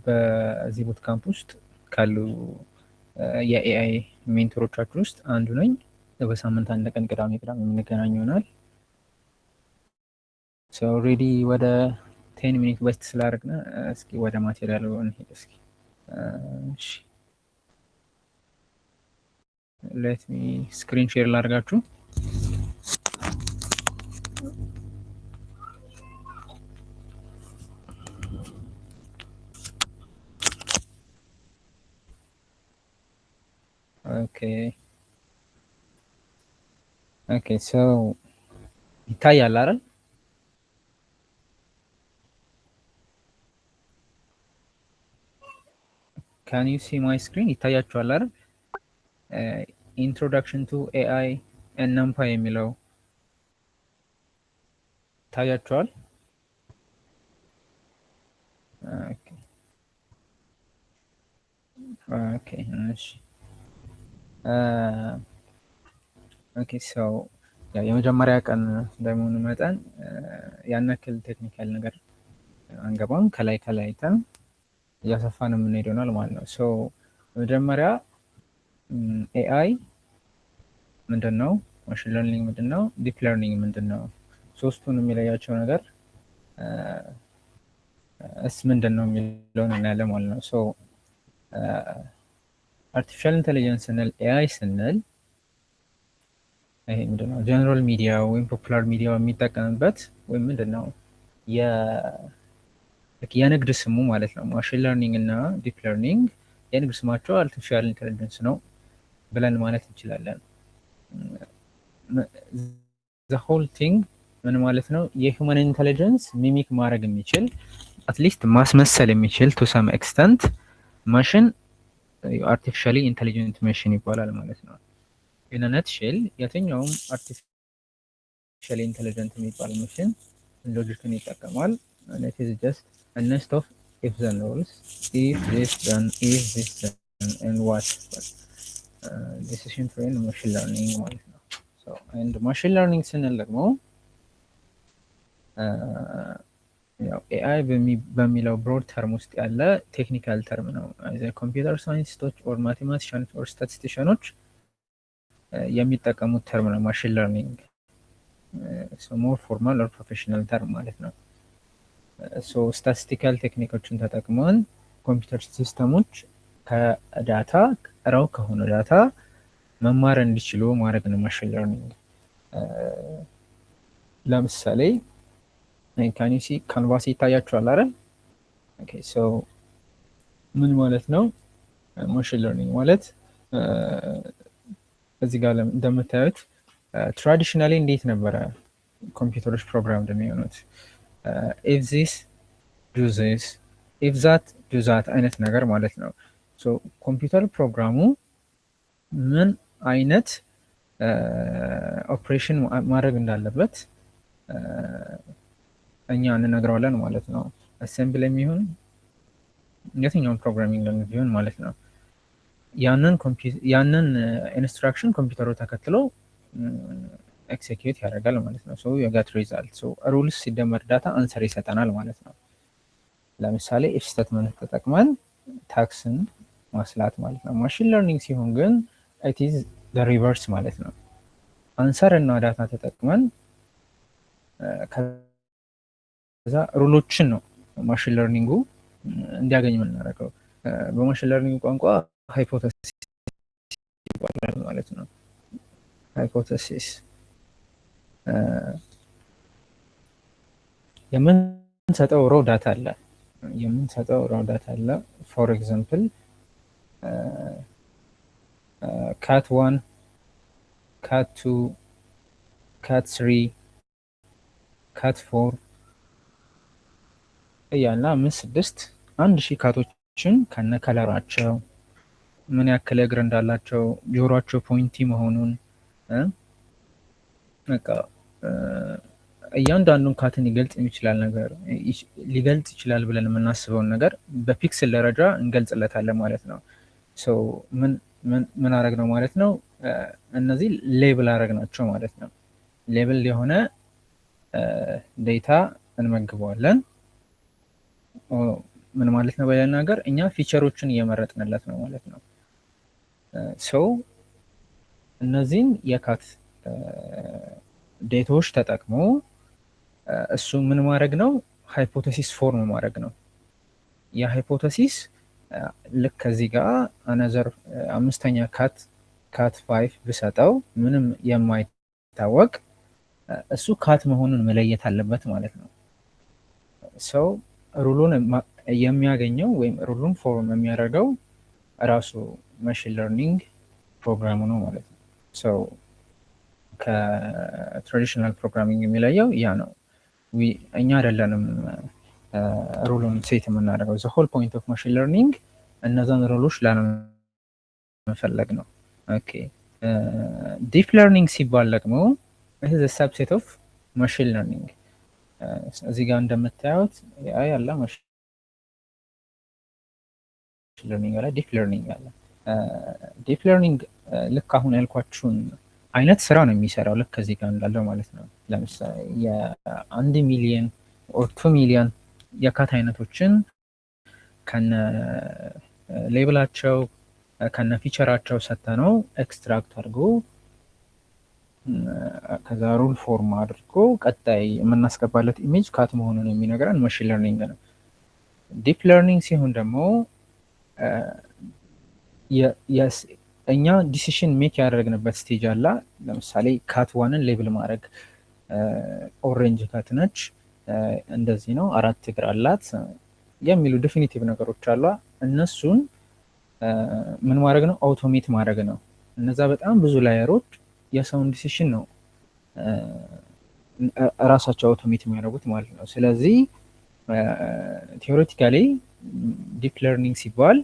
በዚህ ቡት ካምፕ ውስጥ ካሉ የኤአይ ሜንቶሮቻችን ውስጥ አንዱ ነኝ። በሳምንት አንድ ቀን ቅዳሜ የምንገናኝ ይሆናል። ኦልሬዲ ወደ 10 ሚኒት ዌስት ስላደረግን እስኪ ወደ ማቴሪያሉ እንሄድ። እስኪ ሌት ሚ ስክሪን ሼር ላድርጋችሁ። ኦኬ ሶ ይታያል አይደል? ካን ዩ ሲ ማይ ስክሪን? ይታያችኋል አይደል? ኢንትሮዳክሽን ቱ ኤአይ ኤንድ ነምፓይ የሚለው ይታያችኋል? ኦኬ እሺ ኦኬ ሶ የመጀመሪያ ቀን እንደመሆኑ መጠን ያን ያክል ቴክኒካል ነገር አንገባም። ከላይ አይተን እያሰፋን የምንሄድ ይሆናል ማለት ነው። ሶ መጀመሪያ ኤአይ ምንድን ነው? ማሽን ለርኒንግ ምንድን ነው? ዲፕ ለርኒንግ ምንድን ነው? ሶስቱን የሚለያቸው ነገር ምንድን ነው የሚለውን እናያለን ማለት ነው። ሶ አርቲፊሻል ኢንቴሊጀንስ ስንል ኤአይ ስንል ይሄ ምንድን ነው? ጀነራል ሚዲያ ወይም ፖፑላር ሚዲያ የሚጠቀምበት ወይም ምንድን ነው የንግድ ስሙ ማለት ነው። ማሽን ለርኒንግ እና ዲፕ ለርኒንግ የንግድ ስማቸው አርቲፊሻል ኢንቴሊጀንስ ነው ብለን ማለት እንችላለን። ዘ ሆል ቲንግ ምን ማለት ነው? የሂውመን ኢንቴሊጀንስ ሚሚክ ማድረግ የሚችል አትሊስት ማስመሰል የሚችል ቱ ሰም ኤክስተንት ማሽን አርቲፊሻሊ ኢንቴሊጀንት ማሽን ይባላል ማለት ነው። ኢን አ ነትሼል የትኛውም አርቲፊሻሊ ኢንቴሊጀንት የሚባል ማሽን ሎጂክን ይጠቀማል። it is just a nest of if then rules, if this then if this then and what decision tree and machine learning ማለት ነው። so and machine learning ስንል ደግሞ ያው ኤአይ በሚለው ብሮድ ተርም ውስጥ ያለ ቴክኒካል ተርም ነው። ኮምፒውተር ሳይንቲስቶች ኦር ማቴማቲሻኖች ኦር ስታቲስቲሽኖች የሚጠቀሙት ተርም ነው ማሽን ለርኒንግ። ሞር ፎርማል ኦር ፕሮፌሽናል ተርም ማለት ነው። ስታቲስቲካል ቴክኒኮችን ተጠቅመን ኮምፒውተር ሲስተሞች ከዳታ ቀረው ከሆነ ዳታ መማር እንዲችሉ ማድረግ ነው ማሽን ለርኒንግ። ለምሳሌ ካኒሲ ካንቫስ ይታያችኋል አይደል? ኦኬ ሶ ምን ማለት ነው ማሽን ለርኒንግ ማለት? እዚህ ጋር እንደምታዩት ትራዲሽናሊ እንዴት ነበረ ኮምፒውተሮች ፕሮግራም እንደሚሆኑት? if this do this, if that do that አይነት ነገር ማለት ነው። ሶ ኮምፒውተር ፕሮግራሙ ምን አይነት ኦፕሬሽን ማድረግ እንዳለበት እኛ እንነግረዋለን ማለት ነው። አሴምብል የሚሆን የትኛውን ፕሮግራሚንግ ላንጉዌጅ ቢሆን ማለት ነው። ያንን ኢንስትራክሽን ኮምፒውተሩ ተከትሎ ኤክሲኪዩት ያደርጋል ማለት ነው። ሶ የጋት ሪዛልት ሶ ሩልስ ሲደመር ዳታ አንሰር ይሰጠናል ማለት ነው። ለምሳሌ ኢፍ ስቴትመንት ተጠቅመን ታክስን ማስላት ማለት ነው። ማሽን ለርኒንግ ሲሆን ግን ኢት ኢዝ ዘ ሪቨርስ ማለት ነው። አንሰር እና ዳታ ተጠቅመን ከዛ ሩሎችን ነው ማሽን ለርኒንጉ እንዲያገኝ የምናደርገው። በማሽን ለርኒንግ ቋንቋ ሃይፖቴሲስ ይባላል ማለት ነው። ሃይፖቴሲስ የምንሰጠው ሮ ዳታ አለ። ፎር ኤግዛምፕል ካት 1 ካት 2 ካት 3 ካት 4 እያለ 5-6 1000 ካቶችን ከነ ከለራቸው ምን ያክል እግር እንዳላቸው ጆሮአቸው ፖይንቲ መሆኑን በቃ እያንዳንዱን ካትን ሊገልጽ ይችላል ብለን የምናስበውን ነገር በፒክስል ደረጃ እንገልጽለታለን ማለት ነው። ሶ ምን አረግ ነው ማለት ነው? እነዚህ ሌብል አረግ ናቸው ማለት ነው። ሌብል የሆነ ዴታ እንመግበዋለን። ምን ማለት ነው? በሌላ ነገር እኛ ፊቸሮችን እየመረጥንለት ነው ማለት ነው። ሰው እነዚህን የካት ዴታዎች ተጠቅሞ እሱ ምን ማድረግ ነው? ሃይፖቴሲስ ፎርም ማድረግ ነው። የሃይፖቴሲስ ልክ ከዚህ ጋር አነዘር አምስተኛ ካት 5 ብሰጠው ምንም የማይታወቅ እሱ ካት መሆኑን መለየት አለበት ማለት ነው። ሰው ሩሉን የሚያገኘው ወይም ሩሉን ፎርም የሚያደርገው ራሱ ማሽን ለርኒንግ ፕሮግራሙ ነው ማለት ነው። ሰው ከትራዲሽናል ፕሮግራሚንግ የሚለየው ያ ነው። እኛ አይደለንም ሩሉን ሴት የምናደርገው። ዘ ሆል ፖይንት ኦፍ ማሽን ለርኒንግ እነዛን ሩሎች ላለመፈለግ ነው። ኦኬ ዲፕ ለርኒንግ ሲባል ደግሞ ይህ ዘ ሰብሴት ኦፍ ማሽን ለርኒንግ። እዚህ ጋር እንደምታዩት አይ አለ ማሽን ለርኒንግ አለ፣ ዲፕ ለርኒንግ አለ። ዲፕ ለርኒንግ ልክ አሁን ያልኳችሁን አይነት ስራ ነው የሚሰራው፣ ልክ ከዚህ ጋር እንዳለው ማለት ነው። ለምሳሌ የ1 ሚሊዮን ኦር 2 ሚሊዮን የካት አይነቶችን ከነ ሌብላቸው ከነ ፊቸራቸው ሰተነው ኤክስትራክት አድርጎ ከዛ ሩል ፎርም አድርጎ ቀጣይ የምናስገባለት ኢሜጅ ካት መሆኑን የሚነግረን ማሽን ለርኒንግ ነው። ዲፕ ለርኒንግ ሲሆን ደግሞ እኛ ዲሲሽን ሜክ ያደረግንበት ስቴጅ አለ። ለምሳሌ ካት ዋንን ሌብል ማድረግ ኦሬንጅ ካት ነች፣ እንደዚህ ነው፣ 4 እግር አላት የሚሉ ዴፊኒቲቭ ነገሮች አሏ። እነሱን ምን ማድረግ ነው? አውቶሜት ማድረግ ነው። እነዛ በጣም ብዙ ላየሮች የሰውን ዲሲሽን ነው እራሳቸው አውቶሜት የሚያደርጉት ማለት ነው። ስለዚህ ቴዎሬቲካሊ ዲፕ ለርኒንግ ሲባል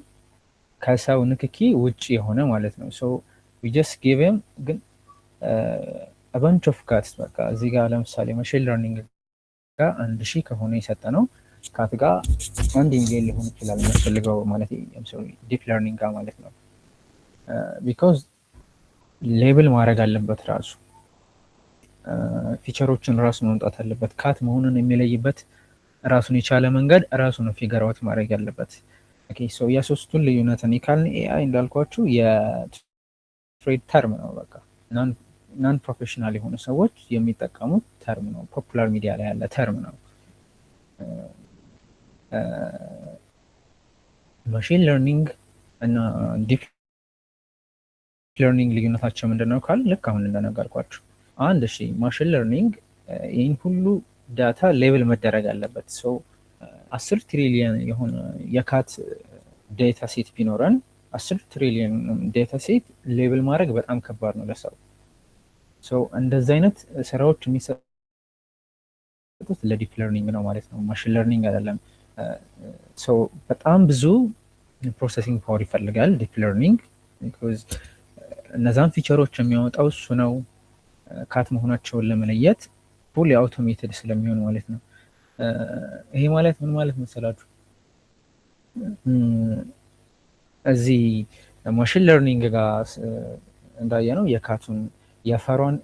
ከሰው ንክኪ ውጭ የሆነ ማለት ነው። ሶ ዊ ጀስት ጊቭ ሂም ግን አባንች ኦፍ ካትስ በቃ እዚህ ጋር ለምሳሌ ማሽን ለርኒንግ ጋር 1000 ከሆነ የሰጠነው ካት ጋር 1 ሚሊዮን ሊሆን ይችላል የሚፈልገው ማለት ነው። ዲፕ ለርኒንግ ጋር ማለት ነው። ቢኮዝ ሌብል ማድረግ አለበት ራሱ ፊቸሮችን ራሱ መምጣት አለበት። ካት መሆኑን የሚለይበት ራሱን የቻለ መንገድ ራሱ ነው ፊገር አውት ማድረግ ያለበት። ኦኬ ሶ የሶስቱን ልዩነትን ካልን ኤአይ እንዳልኳችሁ የትሬድ ተርም ነው። በቃ ናን ፕሮፌሽናል የሆኑ ሰዎች የሚጠቀሙት ተርም ነው። ፖፑላር ሚዲያ ላይ ያለ ተርም ነው። ማሽን ለርኒንግ እና ዲፕ ለርኒንግ ልዩነታቸው ምንድነው ካል ልክ አሁን እንደነገርኳችሁ ማሽን ለርኒንግ ይህን ሁሉ ዳታ ሌብል መደረግ አለበት። ሶ 10 ትሪሊየን የሆነ የካት ዴታ ሴት ቢኖረን 10 ትሪሊየን ዴታ ሴት ሌብል ማድረግ በጣም ከባድ ነው ለሰው። ሶ እንደዚህ አይነት ስራዎች የሚሰጡት ለዲፕ ለርኒንግ ነው ማለት ነው፣ ማሽን ለርኒንግ አይደለም። ሶ በጣም ብዙ ፕሮሰሲንግ ፓወር ይፈልጋል ዲፕ ለርኒንግ ቢኮዝ እነዛን ፊቸሮች የሚያወጣው እሱ ነው። ካት መሆናቸውን ለመለየት ፉሊ አውቶሜትድ ስለሚሆን ማለት ነው። ይሄ ማለት ምን ማለት መሰላችሁ? እዚህ ማሽን ለርኒንግ ጋር እንዳየነው የካቱን የፈሯን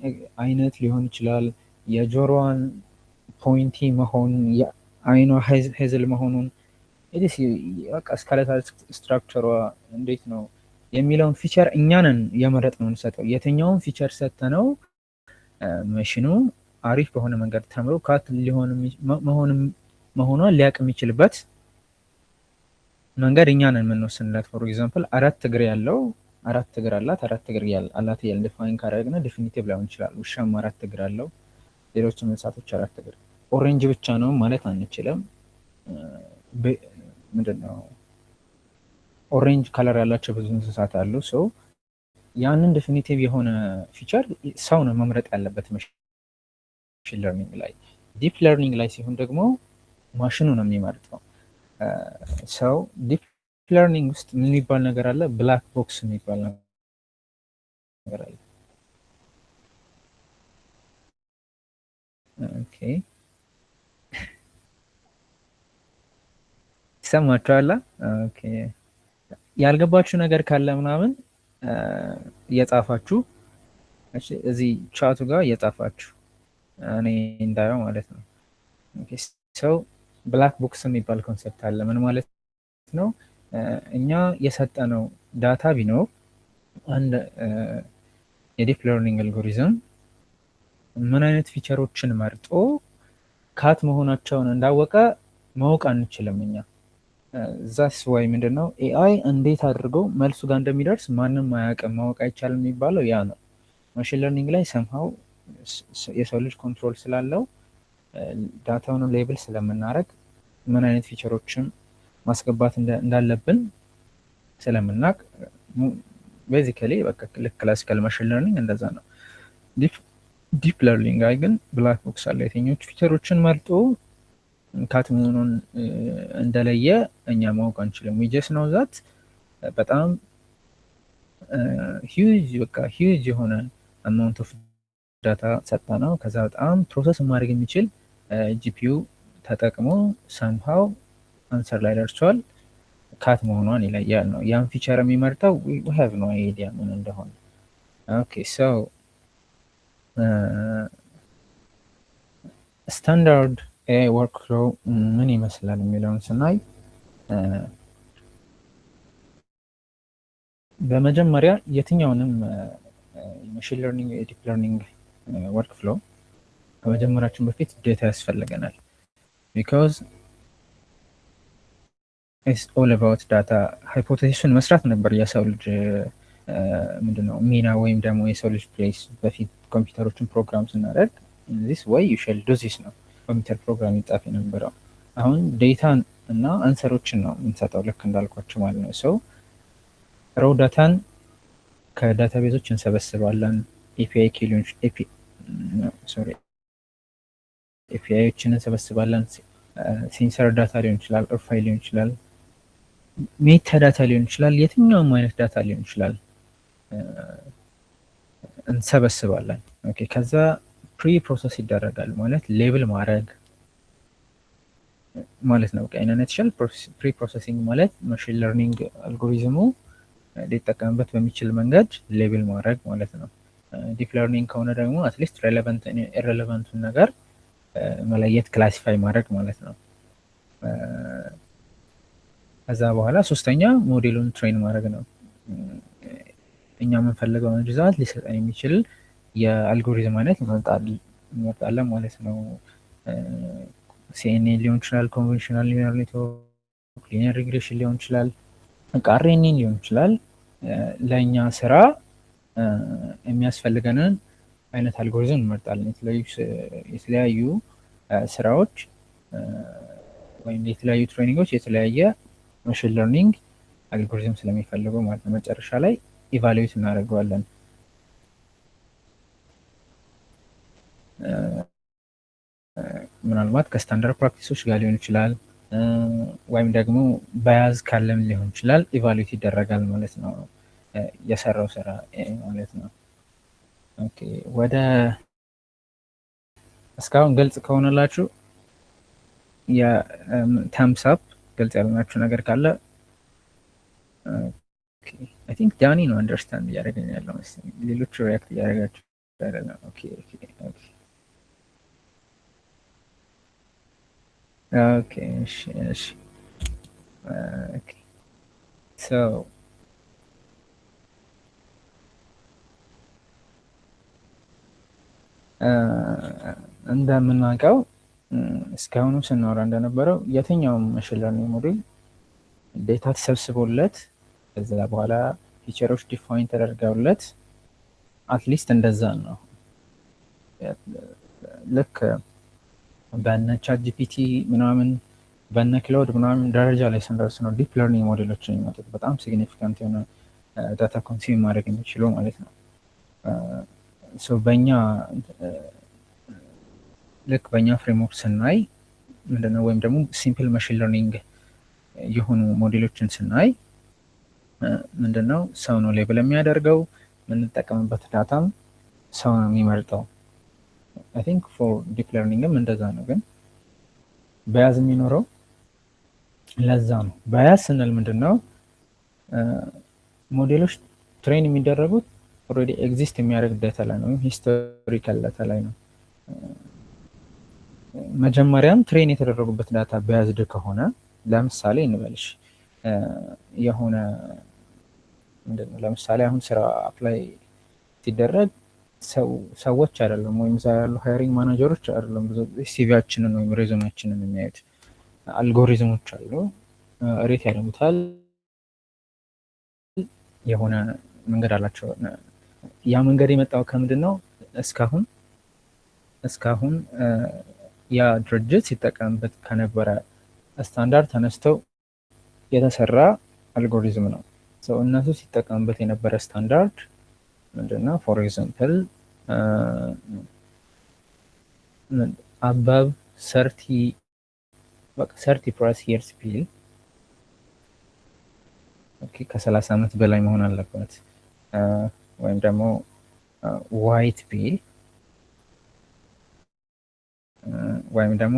አይነት ሊሆን ይችላል፣ የጆሮዋን ፖይንቲ መሆን፣ የአይኗ ሄዝል መሆኑን፣ በቃ ስካሌታል ስትራክቸሯ እንዴት ነው የሚለውን ፊቸር እኛንን የመረጥነው እንሰጠው። የትኛውን ፊቸር ሰጥተነው ማሽኑ አሪፍ በሆነ መንገድ ተምሮ ካት ሊሆን መሆኗን ሊያውቅ የሚችልበት መንገድ እኛንን የምንወስንለት። ፎር ኤግዛምፕል 4 እግር ያለው 4 እግር አላት 4 እግር አላት ያለ ዲፋይን ካደረግና ዴፊኒቲቭ ላይሆን ይችላል። ውሻም 4 እግር አለው፣ ሌሎችም እንስሳቶች 4 እግር። ኦሬንጅ ብቻ ነው ማለት አንችልም። ምንድነው ኦሬንጅ ከለር ያላቸው ብዙ እንስሳት አሉ። ሶ ያንን ዴፊኒቲቭ የሆነ ፊቸር ሰው ነው መምረጥ ያለበት ማሽን ለርኒንግ ላይ። ዲፕ ለርኒንግ ላይ ሲሆን ደግሞ ማሽኑ ነው የሚመርጠው። ሰው ዲፕ ለርኒንግ ውስጥ ምን የሚባል ነገር አለ? ብላክ ቦክስ የሚባል ነገር አለ። ኦኬ ይሰማችኋል? ኦኬ ያልገባችሁ ነገር ካለ ምናምን እየጻፋችሁ እዚህ ቻቱ ጋር እየጻፋችሁ እኔ እንዳየው ማለት ነው። ኦኬ ሰው ብላክ ቦክስ የሚባል ኮንሰፕት አለ። ምን ማለት ነው? እኛ የሰጠነው ዳታ ቢኖር አንድ የዲፕ ለርኒንግ አልጎሪዝም ምን አይነት ፊቸሮችን መርጦ ካት መሆናቸውን እንዳወቀ ማወቅ አንችልም እኛ። ዛስ ወይ ምንድነው ኤአይ እንዴት አድርገው መልሱ ጋር እንደሚደርስ ማንም አያውቅም፣ ማወቅ አይቻልም የሚባለው ያ ነው። ማሽን ለርኒንግ ላይ ሰምሃው የሰው ልጅ ኮንትሮል ስላለው ዳታውን ሌብል ስለምናደርግ ምን አይነት ፊቸሮችን ማስገባት እንዳለብን ስለምናቅ ቤዚካሊ በቃ ልክ ክላሲካል ማሽን ለርኒንግ እንደዛ ነው። ዲፕ ለርኒንግ አይ ግን ብላክ ቦክስ አለ። የትኞቹ ፊቸሮችን መርጦ ካት መሆኑን እንደለየ እኛ ማወቅ አንችልም። ዊጀስ ነው ዛት በጣም ሂውጅ የሆነ አማውንት ኦፍ ዳታ ሰጣ ነው። ከዛ በጣም ፕሮሰስ ማድረግ የሚችል ጂፒዩ ተጠቅሞ ሰምሃው አንሰር ላይ ደርሷል። ካት መሆኗን ይለያል ነው። ያን ፊቸር የሚመርጠው we have no idea ምን እንደሆነ። ኦኬ ሶ ስታንዳርድ ኤአይ ወርክፍሎው ምን ይመስላል የሚለውን ስናይ በመጀመሪያ የትኛውንም ማሽን ለርኒንግ ዲፕ ለርኒንግ ወርክፍሎው ከመጀመራችን በፊት ዴታ ያስፈልገናል። ቢካዝ ኢትስ ኦል አባውት ዳታ። ሃይፖቴሲሱን መስራት ነበር የሰው ልጅ ምንድነው ሚና ወይም ደግሞ የሰው ልጅ ፕሌስ። በፊት ኮምፒውተሮችን ፕሮግራም ስናደርግ ዚስ ወይ ዩ ሻል ዱ ዚስ ነው ኮምፒውተር ፕሮግራም ይጻፍ የነበረው። አሁን ዴታን እና አንሰሮችን ነው የምንሰጠው ልክ እንዳልኳቸው ማለት ነው። ሰው ሮው ዳታን ከዳታቤዞች እንሰበስባለን። ኤፒአይዎችን እንሰበስባለን። ሴንሰር ዳታ ሊሆን ይችላል፣ ፋይል ሊሆን ይችላል፣ ሜታ ዳታ ሊሆን ይችላል፣ የትኛውም አይነት ዳታ ሊሆን ይችላል እንሰበስባለን። ኦኬ ከዛ ፕሪ ፕሮሰስ ይደረጋል ማለት ሌብል ማድረግ ማለት ነው። ከአይነት ይችላል ፕሪ ፕሮሰሲንግ ማለት ማሽን ለርኒንግ አልጎሪዝሙ ሊጠቀምበት በሚችል መንገድ ሌብል ማድረግ ማለት ነው። ዲፕ ለርኒንግ ከሆነ ደግሞ አትሊስት ሬሌቫንት ኢሬሌቫንቱን ነገር መለየት ክላሲፋይ ማድረግ ማለት ነው። ከዛ በኋላ ሶስተኛ ሞዴሉን ትሬን ማድረግ ነው። እኛ የምንፈልገው ሪዛልት ሊሰጠን የሚችል የአልጎሪዝም አይነት እንመርጣለን ማለት ነው። ሲኤንኤን ሊሆን ይችላል፣ ኮንቬንሽናል ኒውራል ኔትወርክ፣ ሊኒየር ሪግሬሽን ሊሆን ይችላል፣ አርኤንኤን ሊሆን ይችላል። ለእኛ ስራ የሚያስፈልገንን አይነት አልጎሪዝም እንመርጣለን። የተለያዩ ስራዎች ወይም የተለያዩ ትሬኒንጎች የተለያየ ማሽን ለርኒንግ አልጎሪዝም ስለሚፈልጉ ማለት ነው። መጨረሻ ላይ ኢቫሉዌት እናደርገዋለን። ምናልባት ከስታንዳርድ ፕራክቲሶች ጋር ሊሆን ይችላል፣ ወይም ደግሞ በያዝ ካለም ሊሆን ይችላል። ኢቫሉዌት ይደረጋል ማለት ነው የሰራው ስራ ማለት ነው። ኦኬ ወደ እስካሁን ግልጽ ከሆነላችሁ የታምስ አፕ ግልጽ ያልሆናችሁ ነገር ካለ አይ ቲንክ ዳኒ ነው አንደርስታንድ እያደረገኝ ያለው መሰለኝ። ሌሎቹ ሪያክት እያደረጋችሁ አይደለም። ኦኬ እሺ ኦኬ ሶ እንደምናውቀው እስካሁኑ ስናወራ እንደነበረው የትኛውም ማሽን ለርኒንግ ሞዴል ዴታ ተሰብስቦለት ከዛ በኋላ ፊቸሮች ዲፋይን ተደርገውለት አትሊስት እንደዛ ነው። ልክ በነ ቻት ጂፒቲ ምናምን በነ ክላውድ ምናምን ደረጃ ላይ ስንደርስ ነው ዲፕ ለርኒንግ ሞዴሎች የሚመጡት። በጣም ሲግኒፊካንት የሆነ ዳታ ኮንሱም ማድረግ የሚችሉ ማለት ነው። በእኛ ልክ በእኛ ፍሬምወርክ ስናይ ምንድነው ወይም ደግሞ ሲምፕል ማሽን ለርኒንግ የሆኑ ሞዴሎችን ስናይ ምንድነው ሰው ነው ሌብል የሚያደርገው፣ የምንጠቀምበት ዳታም ሰው ነው የሚመርጠው። አይ ቲንክ ፎር ዲፕ ለርኒንግም እንደዛ ነው። ግን በያዝ የሚኖረው ለዛ ነው። በያዝ ስንል ምንድነው ሞዴሎች ትሬን የሚደረጉት ኦልሬዲ ኤግዚስት የሚያደርግ ዳታ ላይ ነው፣ ሂስቶሪካል ዳታ ላይ ነው። መጀመሪያም ትሬን የተደረጉበት ዳታ በያዝድ ከሆነ ለምሳሌ እንበልሽ የሆነ ምንድነው ለምሳሌ አሁን ስራ አፕላይ ሲደረግ ሰዎች አይደለም ወይም እዛ ያሉ ሃይሪንግ ማናጀሮች አይደለም ብዙ ሲቪያችንን ወይም ሬዙሜያችንን የሚያዩት አልጎሪዝሞች አሉ ሬት ያደርጉታል የሆነ መንገድ አላቸው ያ መንገድ የመጣው ከምንድን ነው እስካሁን ያ ድርጅት ሲጠቀምበት ከነበረ ስታንዳርድ ተነስተው የተሰራ አልጎሪዝም ነው እነሱ ሲጠቀምበት የነበረ ስታንዳርድ ምንድነው ፎር ኤግዛምፕል above 30 plus years ቢል ኦኬ ከ30 ዓመት በላይ መሆን አለበት ወይም ደግሞ ዋይት ቢል ወይም ደግሞ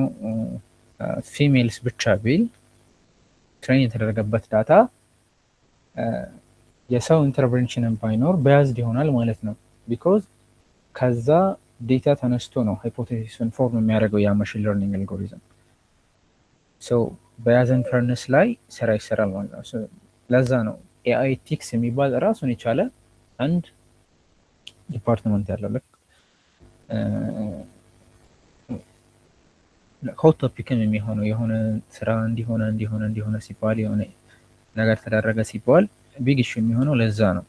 ፊሜልስ ብቻ ቢል ትሬን የተደረገበት ዳታ የሰው ኢንተርቬንሽንን ባይኖር በያዝድ ይሆናል ማለት ነው ቢኮዝ ከዛ ዴታ ተነስቶ ነው ሃይፖቴሲስን ፎርም የሚያደርገው ያ ማሽን ለርኒንግ አልጎሪዝም በያዘን ፈርነስ ላይ ስራ ይሰራል ማለት ነው ለዛ ነው ኤአይ ኤቲክስ የሚባል ራሱን የቻለ አንድ ዲፓርትመንት ያለው ሆት ቶፒክም የሚሆነው የሆነ ስራ እንዲሆነ ሲባል የሆነ ነገር ተደረገ ሲባል ቢግ ኢሹ የሚሆነው ለዛ ነው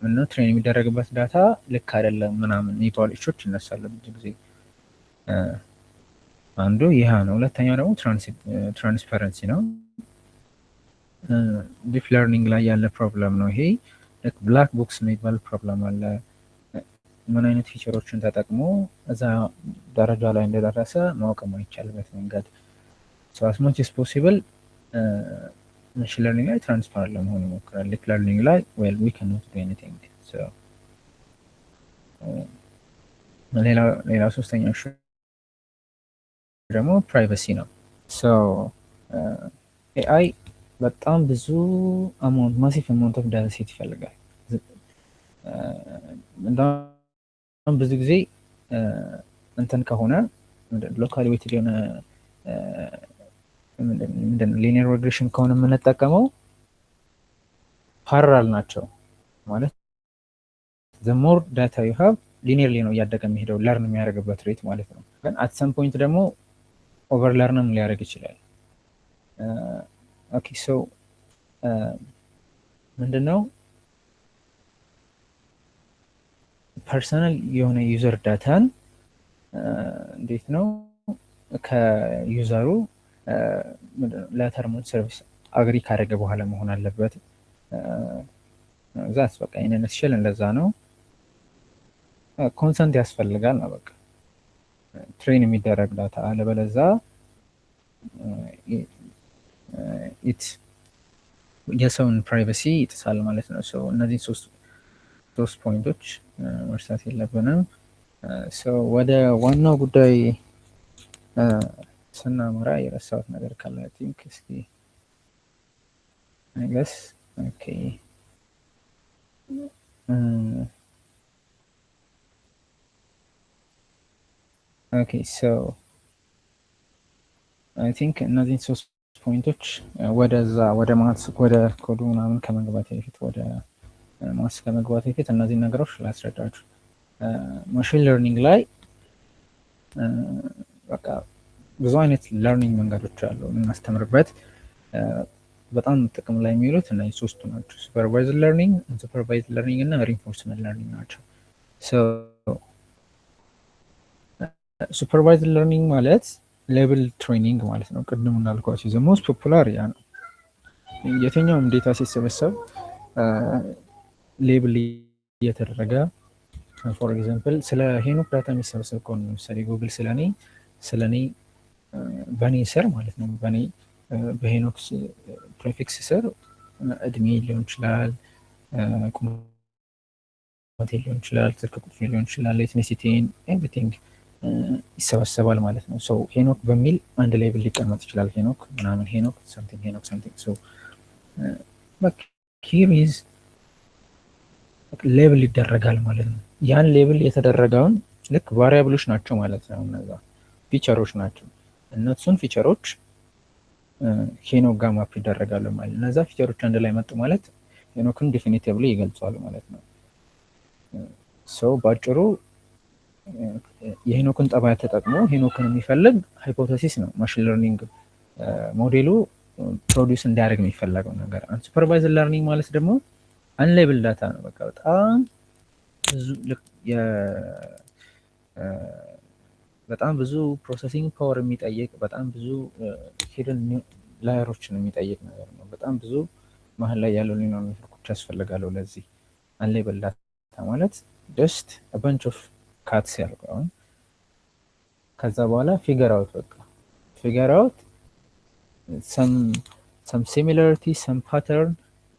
እና ትሬን የሚደረግበት ዳታ ልክ አይደለም ምናምን የሚባሉ ኢሹዎች ይነሳሉ ብዙ ጊዜ አንዱ ይሄ ነው ሁለተኛው ደግሞ ትራንስፓረንሲ ነው ዲፕ ለርኒንግ ላይ ያለ ፕሮብለም ነው ይሄ ብላክ ቦክስ የሚባል ፕሮብለም አለ ምን አይነት ፊቸሮችን ተጠቅሞ እዛ ደረጃ ላይ እንደደረሰ ማወቅ የማይቻልበት መንገድ as much as possible machine learning ላይ ትራንስፓረንት ለመሆን ይሞክራል ዲፕ ለርኒንግ ላይ well we cannot do anything so ሌላ ሶስተኛው ደግሞ ፕራይቬሲ ነው so AI በጣም ብዙ ማሲቭ አማውንት ኦፍ ዳታ ሴት ይፈልጋል እንደውም ብዙ ጊዜ እንትን ከሆነ ሎካሊ ዌይትድ የሆነ ሊኒየር ሪግሬሽን ከሆነ የምንጠቀመው ፓራላል ናቸው ማለት the more data you have linearly ነው እያደገ የሚሄደው ለርን የሚያደርግበት ሬት ማለት ነው ግን at some point ደግሞ ኦቨር ለርንም ሊያደርግ ይችላል ኦኬ ሶ ምንድነው ፐርሰናል የሆነ ዩዘር ዳታን እንዴት ነው ከዩዘሩ ለተርም ሰርቪስ አግሪ ካደረገ በኋላ መሆን አለበት ዛስ በቃ ኢነን ስፔሻል እንደዛ ነው ኮንሰንት ያስፈልጋል ነው በቃ ትሬን የሚደረግ ዳታ አለበለዛ የሰውን ፕራይቬሲ ይጥሳል ማለት ነው ሶ እነዚህ ሶስት ፖይንቶች መርሳት የለብንም ሶ ወደ ዋናው ጉዳይ ስናመራ የረሳሁት ነገር ካለ አይ ቲንክ እስኪ I guess okay okay so I think እነዚህን ሶስት ፖይንቶች ወደ ማትስ ወደ ኮዱ ምናምን ከመግባት በፊት ወደ ማትስ ከመግባት በፊት እነዚህን ነገሮች ላስረዳችሁ ማሽን ለርኒንግ ላይ በቃ ብዙ አይነት ለርኒንግ መንገዶች አሉ እናስተምርበት በጣም ጥቅም ላይ የሚውሉት እነዚህ ሶስቱ ናቸው ሱፐርቫይዝድ ለርኒንግ አንሱፐርቫይዝድ ለርኒንግ እና ሪኢንፎርስመንት ለርኒንግ ናቸው ሶ ሱፐርቫይዝድ ለርኒንግ ማለት ሌብል ትሬኒንግ ማለት ነው ቅድም እንዳልኳችሁ ዘ ሞስት ፖፑላር ያ ነው የትኛውም ዴታ ሲሰበሰብ ሌብል እየተደረገ ፎር ኤግዛምፕል ስለ ሄኖክ ዳታ የሚሰበሰብ ከሆነ ለምሳሌ ጉግል ስለኔ በኔ ስር ማለት ነው በኔ በሄኖክ ፕሪፊክስ ስር እድሜ ሊሆን ይችላል ቁመቴ ሊሆን ይችላል ስልክ ቁጥሬ ሊሆን ይችላል ኤትኒሲቲን ኤቭሪቲንግ ይሰበሰባል ማለት ነው ሶ ሄኖክ በሚል አንድ ሌብል ሊቀመጥ ይችላል ሄኖክ ምናምን ሄኖክ something ሶ በቃ here is ሌብል ይደረጋል ማለት ነው ያን ሌብል የተደረገውን ልክ ቫሪያብሎች ናቸው ማለት ነው እነዛ ፊቸሮች ናቸው እነሱን ፊቸሮች ሄኖክ ጋር ማፕ ይደረጋሉ ማለት ነው። እነዛ ፊቸሮች አንድ ላይ መጡ ማለት ሄኖክን ዲፊኒቲቭሊ ይገልጸዋል ማለት ነው። ሰው ባጭሩ የሄኖክን ጠባይ ተጠቅሞ ሄኖክን የሚፈልግ ሃይፖቴሲስ ነው ማሽን ለርኒንግ ሞዴሉ ፕሮዲውስ እንዲያደርግ የሚፈለገው ነገር። አንሱፐርቫይዝድ ለርኒንግ ማለት ደግሞ አንሌብል ዳታ ነው። በቃ በጣም ብዙ ፕሮሰሲንግ ፓወር የሚጠይቅ በጣም ብዙ ሂድን ላየሮችን የሚጠይቅ ነገር ነው። በጣም ብዙ መሀል ላይ ያለው ኒውራል ኔትወርኮች ያስፈልጋሉ ለዚህ። አንሌብል ዳታ ማለት ጀስት ባንች ኦፍ ካትስ ያልከው ከዛ በኋላ ፊገር አውት some similarity, some pattern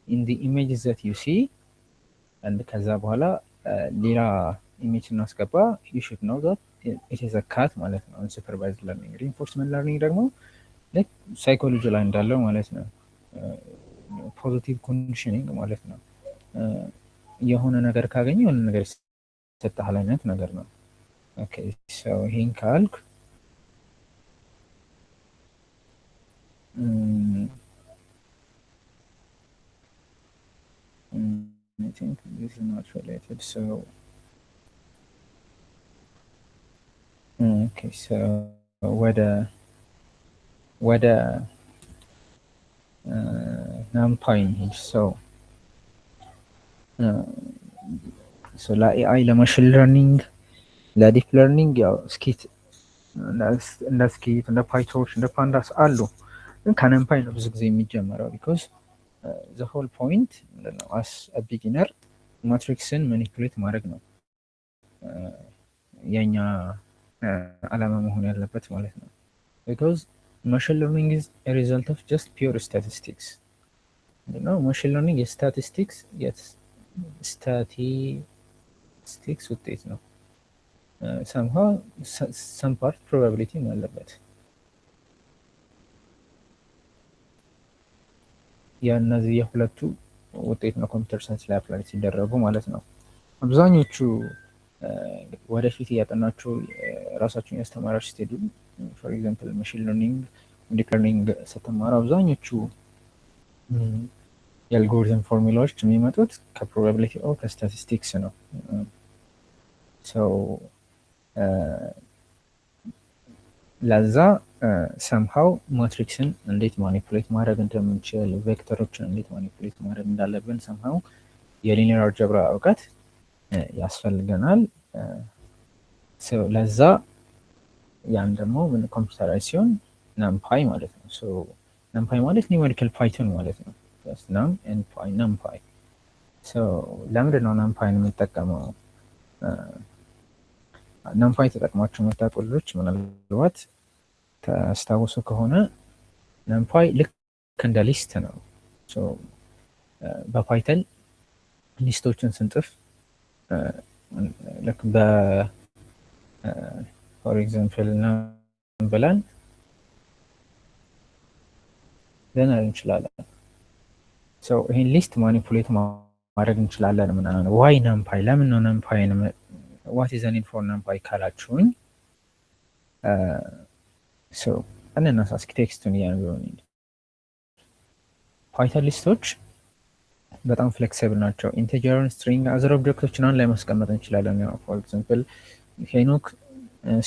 in the images that you see, and ከዛ በኋላ ሌላ ኢሜጅ እናስገባ you should know that it is a cat ማለት ነው። unsupervised learning reinforcement learning ደግሞ like psychology ላይ እንዳለው ማለት ነው። ፖዚቲቭ ኮንዲሽኒንግ ማለት ነው። የሆነ ነገር ካገኘ የሆነ ነገር ይሰጥሃል አይነት ነገር ነው። ኦኬ ሶ ይሄን ካልክ I think this is not related. So, okay. So, whether NumPy image. So, ለኤአይ ለማሽን ለርኒንግ ለዲፕ ለርኒንግ ያው ስኪት እንደ ፓይቶርች እንደ ፓንዳስ አሉ። ግን ከነምፓይ ነው ብዙ ጊዜ የሚጀመረው ቢኮዝ the whole point as a beginner ማትሪክስን ማኒፑሌት ማድረግ ነው የኛ አላማ መሆን ያለበት ማለት ነው። because machine learning is a result of just pure statistics. You know, machine learning is statistics, yes, statistics ውጤት ነው። somehow some part probability አለበት። የእነዚህ የሁለቱ ውጤት ነው ኮምፒውተር ሳይንስ ላይ አፕላይ ሲደረጉ ማለት ነው። አብዛኞቹ ወደፊት እያጠናችሁ ራሳችሁን ያስተማራችሁ ስትሄዱ ፎር ኤግዛምፕል ማሽን ለርኒንግ ዲፕ ለርኒንግ ስትማሩ አብዛኞቹ የአልጎሪዝም ፎርሙላዎች የሚመጡት ከፕሮባቢሊቲ ኦር ከስታቲስቲክስ ነው። ለዛ ሰምሃው ማትሪክስን እንዴት ማኒፑሌት ማድረግ እንደምንችል ቬክተሮችን እንዴት ማኒፑሌት ማድረግ እንዳለብን ሰምሃው የሊኒየር አልጀብራ እውቀት ያስፈልገናል። ለዛ ያን ደግሞ ምን ኮምፒውተራይዝ ሲሆን ናምፓይ ማለት ነው። ናምፓይ ማለት ኒውሜሪካል ፓይቶን ማለት ነው። ናም ኤንድ ፓይ ናምፓይ። ለምንድን ነው ናምፓይን የምንጠቀመው? ናምፓይ ተጠቅማችሁ የምታውቁ ልጆች ምናልባት ታስታውሱ ከሆነ ናምፓይ ልክ እንደ ሊስት ነው። በፓይተን ሊስቶችን ስንጥፍ ልክ ፎር ኤግዛምፕል ብለን ልንል እንችላለን። ይህን ሊስት ማኒፑሌት ማድረግ እንችላለን ምናምን። ዋይ ናምፓይ? ለምን ነው ናምፓይን ዋት ኢዝ ኒድ ፎር ናምፓይ ካላችሁኝ እነናስ እስኪ ቴክስቱን እያነበብን ፓይተን ሊስቶች በጣም ፍሌክሲብል ናቸው። ኢንቲጀርን፣ ስትሪንግ፣ አዘር ኦብጀክቶችን አንድ ላይ ማስቀመጥ እንችላለን። ያው ፎር ኤግዛምፕል ሄኖክ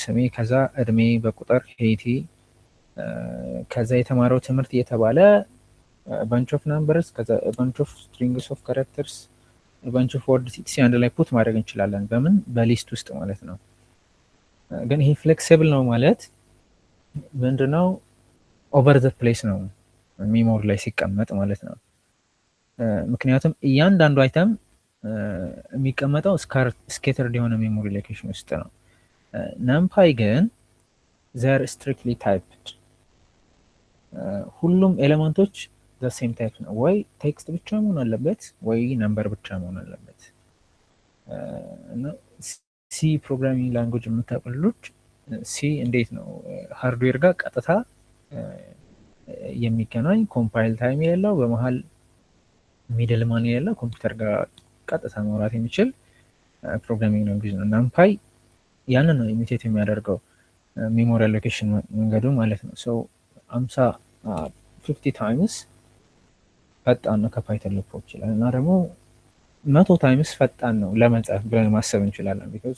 ስሜ፣ ከዛ እድሜ በቁጥር ሄይቲ፣ ከዛ የተማረው ትምህርት እየተባለ ባንች ኦፍ ናምበርስ፣ ከዛ ባንች ኦፍ ስትሪንግስ ኦፍ ካራክተርስ፣ ባንች ኦፍ ወርድስ አንድ ላይ ፑት ማድረግ እንችላለን። በምን በሊስት ውስጥ ማለት ነው። ግን ይሄ ፍሌክሲብል ነው ማለት ምንድነው? ኦቨር ዘ ፕሌስ ነው ሚሞሪ ላይ ሲቀመጥ ማለት ነው። ምክንያቱም እያንዳንዱ አይተም የሚቀመጠው ስኬተርድ የሆነ ሜሞሪ ሎኬሽን ውስጥ ነው። ናምፓይ ግን ዘር ስትሪክትሊ ታይፕድ፣ ሁሉም ኤሌመንቶች ዘ ሴም ታይፕ ነው። ወይ ቴክስት ብቻ መሆን አለበት ወይ ነምበር ብቻ መሆን አለበት። እና ሲ ፕሮግራሚንግ ላንጉጅ የምታውቁ ልጆች ሲ እንዴት ነው ሃርድዌር ጋር ቀጥታ የሚገናኝ ኮምፓይል ታይም የሌለው በመሀል ሚድል ማን የሌለው ኮምፒውተር ጋር ቀጥታ ማውራት የሚችል ፕሮግራሚንግ ላንጉጅ ነው። ናምፓይ ያንን ነው ኢሚቴት የሚያደርገው ሜሞሪ አሎኬሽን መንገዱ ማለት ነው። 50 50 ታይምስ ፈጣን ነው ከፓይተን ሊፕሮክ ይችላል እና ደግሞ 100 ታይምስ ፈጣን ነው ለመጻፍ ብለን ማሰብ እንችላለን። ቢኮዝ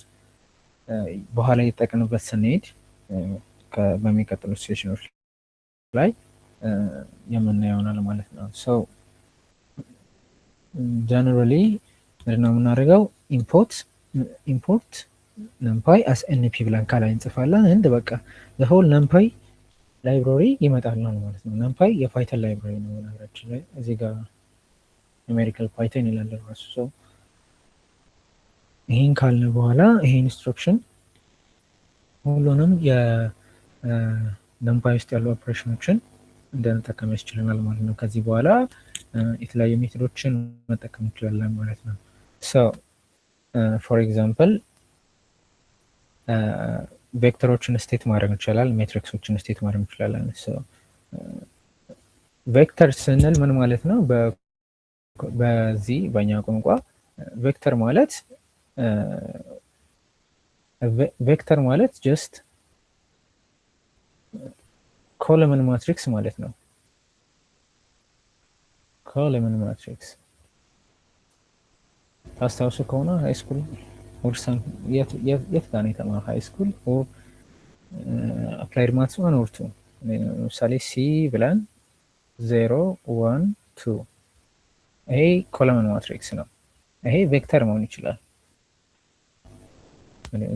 በኋላ እየተጠቀምንበት ስንሄድ በሚቀጥሉት ሴሽኖች ላይ የምናየው ይሆናል ማለት ነው። ሶ ጀነራሊ ምንድነው የምናደርገው? ኢምፖርት ነምፓይ አስ ኤንፒ ብለን ከላይ እንጽፋለን። እንድ በቃ ዘሆል ነምፓይ ላይብራሪ ይመጣልናል ማለት ነው። ነምፓይ የፓይተን ላይብራሪ ነው ነገራችን ላይ እዚህ ጋር ኑሜሪካል ፓይተን ይላል ራሱ። ሰው ይሄን ካልን በኋላ ይሄ ኢንስትራክሽን ሁሉንም የነምፓይ ውስጥ ያሉ ኦፕሬሽኖችን እንደንጠቀም ያስችለናል ማለት ነው። ከዚህ በኋላ የተለያዩ ሜቶዶችን መጠቀም እንችላለን ማለት ነው። ሶ ፎር ኤግዛምፕል ቬክተሮችን ስቴት ማድረግ እንችላለን፣ ሜትሪክሶችን ስቴት ማድረግ እንችላለን። ቬክተር ስንል ምን ማለት ነው? በዚህ በእኛ ቋንቋ ቬክተር ማለት ጀስት ኮለመን ማትሪክስ ማለት ነው። ኮለመን ማትሪክስ ታስታውሱ ከሆነ ሃይ ስኩል ኦርሰን የት ጋር ነው የተማረው? ሃይ ስኩል ኦር አፕላይድ ማትስ 1 ኦር 2? ለምሳሌ ሲ ብለን 0 1 2 ይሄ ኮለመን ማትሪክስ ነው። ይሄ ቬክተር መሆን ይችላል።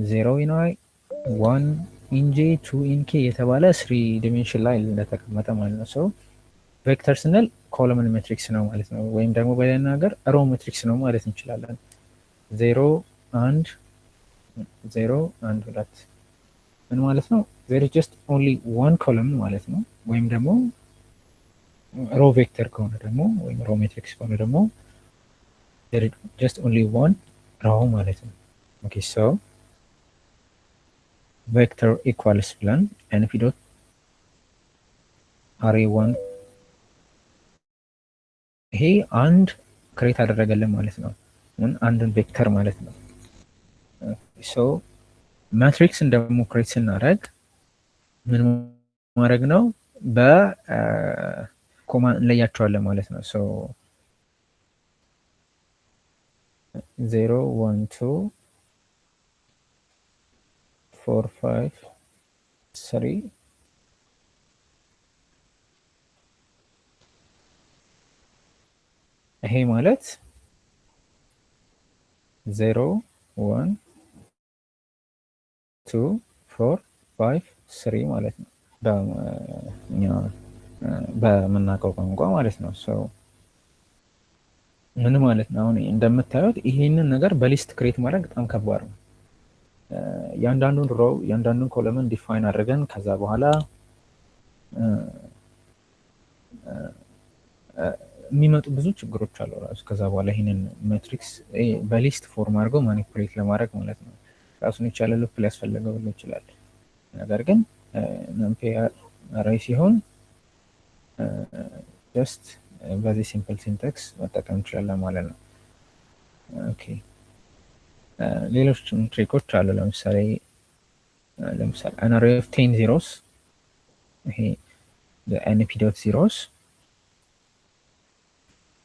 0 ኢን አይ 1 ኢን ጄ 2 ኢን ኬ የተባለ 3 ዲሜንሽን ላይ እንደተቀመጠ ማለት ነው። ሰው ቬክተር ስንል ኮለመን ሜትሪክስ ነው ማለት ነው። ወይም ደግሞ በሌላ ነገር ሮ ሜትሪክስ ነው ማለት እንችላለን። 0 1 0 1 2 ምን ማለት ነው? there is just only one column ማለት ነው። ወይም ደግሞ ሮ ቬክተር ከሆነ ደግሞ ወይም ሮ ሜትሪክስ ከሆነ ደግሞ there is just only one row ማለት ነው። ኦኬ ሶ ቬክተር ኢኳልስ ብለን np ዶት array1 ይሄ አንድ ክሬት አደረገልን ማለት ነው። አንድን ቬክተር ማለት ነው። ሶ ማትሪክስን ደግሞ ክሬት ስናደርግ ምን ማድረግ ነው? በኮማ እንለያቸዋለን ማለት ነው። ሶ 0 1 2 4 5 3 ይሄ ማለት 0 1 2 4 5 3 ማለት ነው በምናውቀው ቋንቋ ማለት ነው። ሶ ምን ማለት ነው? አሁን እንደምታዩት ይሄንን ነገር በሊስት ክሬት ማድረግ በጣም ከባድ ነው። ያንዳንዱን ሮው ያንዳንዱን ኮለመን ዲፋይን አድርገን ከዛ በኋላ የሚመጡ ብዙ ችግሮች አሉ ራሱ። ከዛ በኋላ ይሄንን ሜትሪክስ በሊስት ፎርም አድርገው ማኒፑሌት ለማድረግ ማለት ነው ራሱን የቻለ ሉፕ ሊያስፈልገው ይችላል። ነገር ግን ነምፔ አራይ ሲሆን ጀስት በዚህ ሲምፕል ሲንታክስ መጠቀም እንችላለን ማለት ነው። ኦኬ ሌሎችም ትሪኮች አሉ። ለምሳሌ an array of 10 zeros ይሄ np dot zeros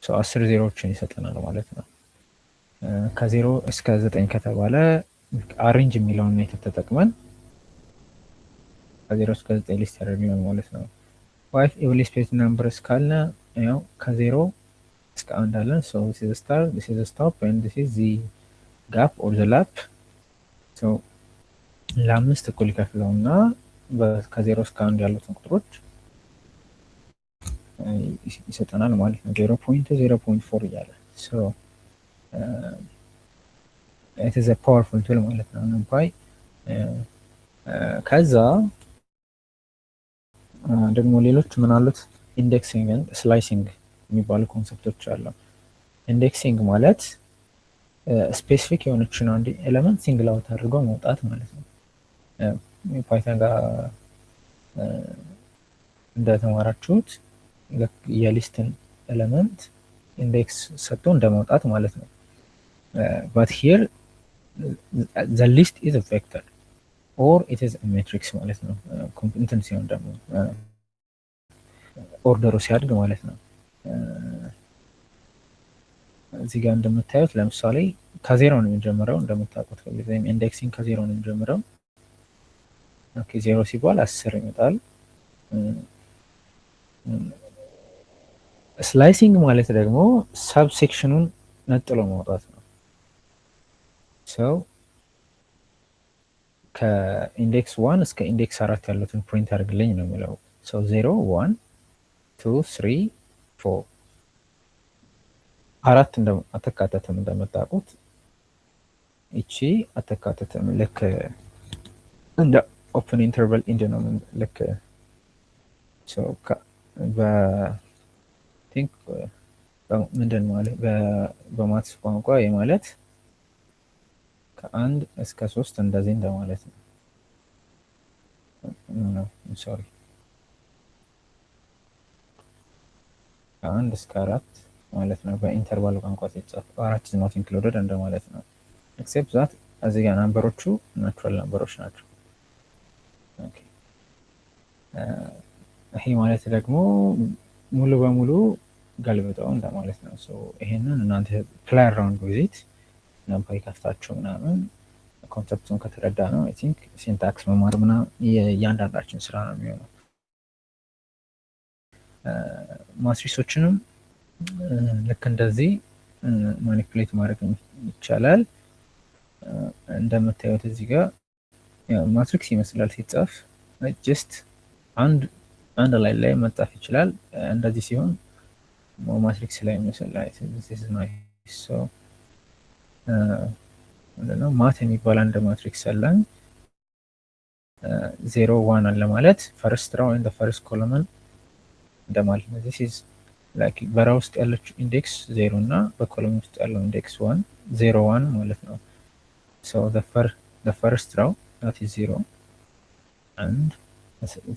ሶ 10 ዜሮዎችን ይሰጠናል ማለት ነው። ከ0 እስከ 9 ከተባለ አሬንጅ የሚለውን ሜተድ ተጠቅመን ከ0 እስከ 9 ሊስት ያደርግልናል ማለት ነው። ዋይፍ ኢቭሊ ስፔስ ነምበርስ ካለ ያው ከ0 እስከ 1 አለን። ሶ this is a start, this is a stop and this is the gap or the lap. ሶ ለአምስት እኩል ይከፍለውና ከ0 እስከ 1 ያሉትን ቁጥሮች ይሰጠናል ማለት ነው። 0.0.4 እያለ ሶ it is a powerful tool ማለት ነው NumPy። ከዛ ደግሞ ሌሎች ምን አሉት? ኢንዴክሲንግ እና ስላይሲንግ የሚባሉ ኮንሰፕቶች አሉ። ኢንዴክሲንግ ማለት ስፔሲፊክ የሆነችን አንድ ኤሌመንት ሲንግል አውት አድርጎ መውጣት ማለት ነው። ፓይተን ጋር እንደተማራችሁት የሊስትን ኤሌመንት ኢንዴክስ ሰጥቶ እንደመውጣት ማለት ነው። but here the list is a vector or it is a matrix ማለት ነው። እንትን ሲሆን ደግሞ ኦርደሩ ሲያድግ ማለት ነው። እዚህ ጋር እንደምታዩት ለምሳሌ ከዜሮ ነው የሚጀምረው። እንደምታውቁት ሁልጊዜም ኢንዴክሲንግ ከዜሮ ነው የሚጀምረው። ኦኬ ዜሮ ሲባል 10 ይመጣል። ስላይሲንግ ማለት ደግሞ ሳብሴክሽኑን ነጥሎ ማውጣት ነው። ሰው ከኢንዴክስ 1 እስከ ኢንዴክስ 4 ያሉትን ፕሪንት አድርግልኝ ነው የሚለው። ሰው 0 1 2 3 4 አራት አትካተትም እንደምታውቁት። እቺ አትካተትም ልክ እንደ ኦፕን ኢንተርቫል ኢንድ ነው። ልክ ሶ ቲንክ ምንድን ማለት በማትስ ቋንቋ የማለት ከአንድ እስከ 3 እንደዚህ እንደማለት ነው። ሶሪ ከአንድ እስከ 4 ማለት ነው በኢንተርቫል ቋንቋ ሲጻፍ። 4 is not included እንደማለት ነው። ኤክሴፕት ዛት እዚህ ጋር ናምበሮቹ ናቹራል ናምበሮች ናቸው። ኦኬ ይሄ ማለት ደግሞ ሙሉ በሙሉ ገልብጠው እንደማለት ነው። ሶ ይሄንን እናንተ ፕላይ አራውንድ ዊዝ ናምፓይ ከፍታችሁ ምናምን ኮንሰፕቱን ከተረዳ ነው አይ ቲንክ ሲንታክስ መማር ምናምን የእያንዳንዳችን ስራ ነው የሚሆነው። ማትሪክሶችንም ልክ እንደዚህ ማኒፕሌት ማድረግ ይቻላል። እንደምታዩት እዚህ ጋር ማትሪክስ ይመስላል ሲጻፍ፣ ጀስት አንድ ላይ መጻፍ ይችላል። እንደዚህ ሲሆን ማትሪክስ ላይ ይመስላል። ምንድነው ማት የሚባል አንድ ማትሪክስ አለን። 0 1 አለ ማለት ፈርስት ራው ኤንድ ፈርስት ኮለመን እንደማለት ነው። this is like በራው ውስጥ ያለችው ኢንዴክስ 0 እና በኮለመን ውስጥ ያለው ኢንዴክስ 1 0 1 ማለት ነው። so the first row that is 0 and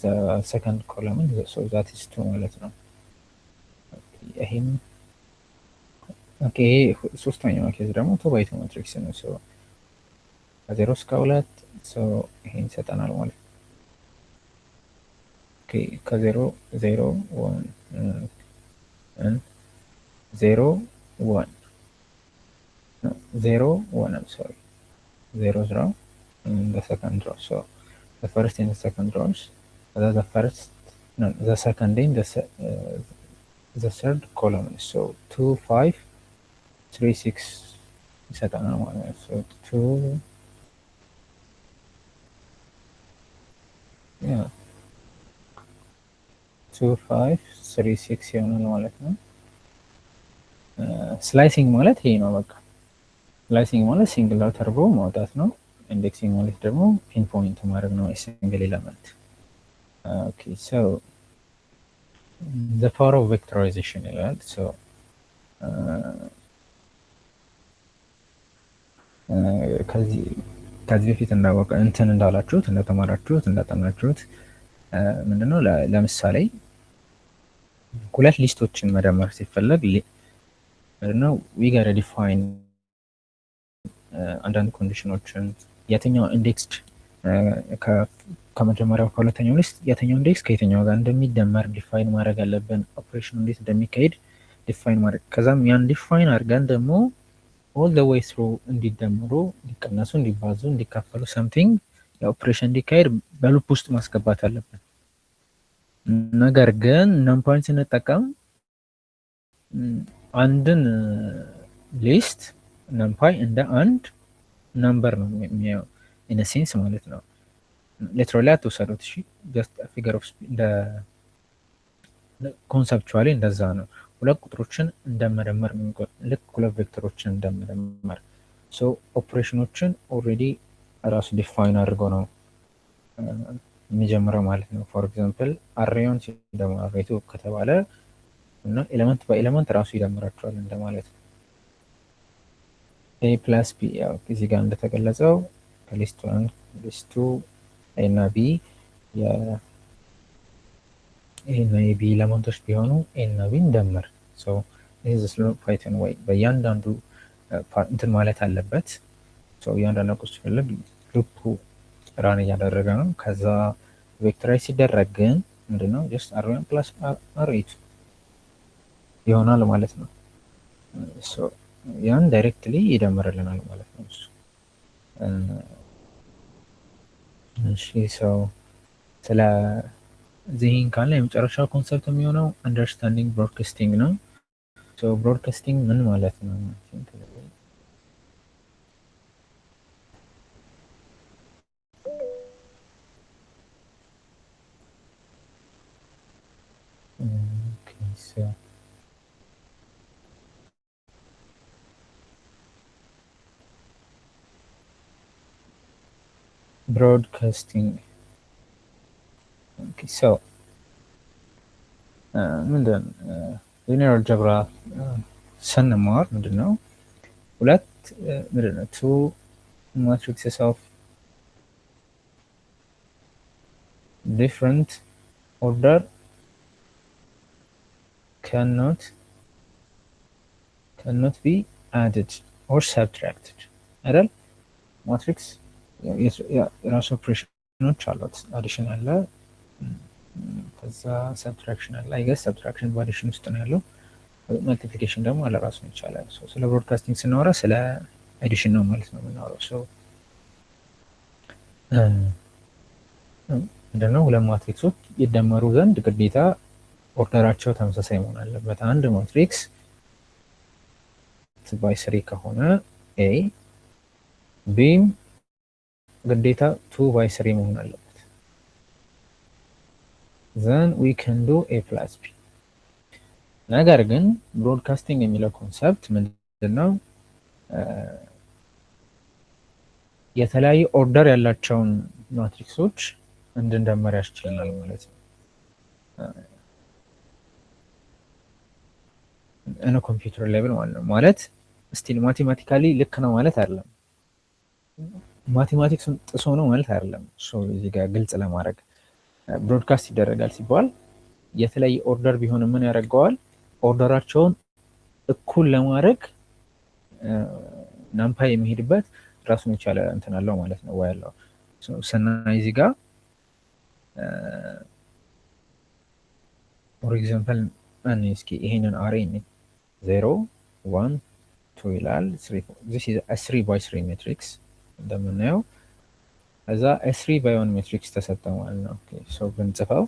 the second column so that is 2 ማለት ነው። ይሄም ኦኬ ሶስተኛው ኬዝ ደግሞ 2 by 2 ማትሪክስ ነው። so ከ0 እስከ 2 so ይሄን ይሰጠናል ማለት ነው። ኦኬ ከ0 0 1 and 0 1 no 0 1 I'm sorry 0 0 and the second row. So the first and the second rows, the first no the second and the third column. So 2 5 3 6 ይሰጠናል ማለት ነው። so 2 yeah 2 5 3 6 ይሆናል ማለት ነው። ስላይሲንግ ማለት ይሄ ነው በቃ። ስላይሲንግ ማለት ሲንግል ተርቦ ማውጣት ነው። ኢንዴክሲንግ ማለት ደግሞ ፒን ፖይንት ማድረግ ነው ሲንግል ኤሌመንት። ኦኬ ሶ the power of vectorization ይላል። ሶ ከዚህ በፊት እንዳወቀ እንትን እንዳላችሁት እንደተማራችሁት እንዳጠናችሁት ምንድነው ለምሳሌ ሁለት ሊስቶችን መደመር ሲፈለግ ምንድነው we gotta define አንዳንድ ኮንዲሽኖችን የትኛው ኢንዴክስድ ከመጀመሪያው ከሁለተኛው ሊስት የትኛው ኢንዴክስ ከየትኛው ጋር እንደሚደመር ዲፋይን ማድረግ አለብን። ኦፕሬሽኑ እንዴት እንደሚካሄድ ዲፋይን ማድረግ ከዛም ያን ዲፋይን አድርገን ደግሞ all the way through እንዲደምሩ እንዲቀነሱ እንዲባዙ እንዲካፈሉ something የኦፕሬሽን እንዲካሄድ በሉፕ ውስጥ ማስገባት አለብን። ነገር ግን ናምፓይን ስንጠቀም አንድን ሊስት ናምፓይ እንደ አንድ ነምበር ነው የሚያየው ኢን ሴንስ ማለት ነው። ሊትራሊ አትወሰዱት እሺ። ጀስት ፊገር ኦፍ እንደ ኮንሰፕቹዋሊ እንደዛ ነው። ሁለት ቁጥሮችን እንደመደመር ልክ ሁለት ቬክተሮችን እንደመደመር ሶ ኦፕሬሽኖችን ኦልሬዲ ራሱ ዲፋይን አድርገው ነው የሚጀምረው ማለት ነው። ፎር ኤግዛምፕል አሬውን ሲደመር አሬቱ ከተባለ እና ኤሌመንት በኤሌመንት ራሱ ይደምራቸዋል እንደማለት ነው። ኤ ፕላስ ቢ ያው እዚህ ጋር እንደተገለጸው ከሊስት 1 ሊስት 2 ኤ እና ቢ ኤ እና ቢ ኤሌመንቶች ቢሆኑ ኤ እና ቢ እንደምር። ሶ this is slow python way በእያንዳንዱ እንትን ማለት አለበት። ሶ እያንዳንዱ ቁስ ፈልግ ሉፑ ራን እያደረገ ነው። ከዛ ቬክተራይዝ ሲደረግ ግን ምንድነው ጀስት r1 ፕላስ r8 ይሆናል ማለት ነው። ሶ ያን ዳይሬክትሊ ይደምርልናል ማለት ነው እሱ። እሺ ሰው ስለ ዚህን ካለ የመጨረሻው ኮንሰፕት የሚሆነው አንደርስታንዲንግ ብሮድካስቲንግ ነው። ሶ ብሮድካስቲንግ ምን ማለት ነው? ብሮድካስቲንግ ሶ ምንድን ሊኒየር አልጀብራ ስንማር ምንድነው ሁለት ምንድነው ቱ ማትሪክስስ ኦፍ different order cannot be added or subtracted አይደል? ማትሪክስ የራሱ ኦፕሬሽኖች አሉት። አዲሽን አለ፣ ከዛ ሰብትራክሽን አለ። አይገስ ሰብትራክሽን በአዲሽን ውስጥ ነው ያለው። መልቲፕሊኬሽን ደግሞ አለ ራሱን ይቻላል። ስለ ብሮድካስቲንግ ስናወራ ስለ አዲሽን ነው ማለት ነው የምናወራው። ምንድነው ሁለት ማትሪክሶች ይደመሩ ዘንድ ግዴታ ኦርደራቸው ተመሳሳይ መሆን አለበት። አንድ ማትሪክስ 2/3 ከሆነ ኤ ቢም ግዴታ 2/3 መሆን አለበት። then we can do a plus b። ነገር ግን ብሮድካስቲንግ የሚለው ኮንሰፕት ምንድነው የተለያዩ ኦርደር ያላቸውን ማትሪክሶች እንድንደመር ያስችለናል ማለት ነው። እነ ኮምፒውተር ሌቭል ማለት ነው። ማለት ስቲል ማቴማቲካሊ ልክ ነው ማለት አይደለም። ማቴማቲክሱን ጥሶ ነው ማለት አይደለም። እዚህ ጋር ግልጽ ለማድረግ ብሮድካስት ይደረጋል ሲባል የተለያየ ኦርደር ቢሆን ምን ያደርገዋል? ኦርደራቸውን እኩል ለማድረግ ናምፓይ የሚሄድበት ራሱን የቻለ እንትን አለው ማለት ነው። ወይ ያለው ስናይ እዚህ ጋር ፎር ኤግዛምፕል እስኪ ይሄንን አሬ 0 1 2 ይላል። this is a 3/3 matrix እንደምናየው እዛ a3/1 matrix ተሰጠ ማለት ነው። ኦኬ ሶ ብንጽፈው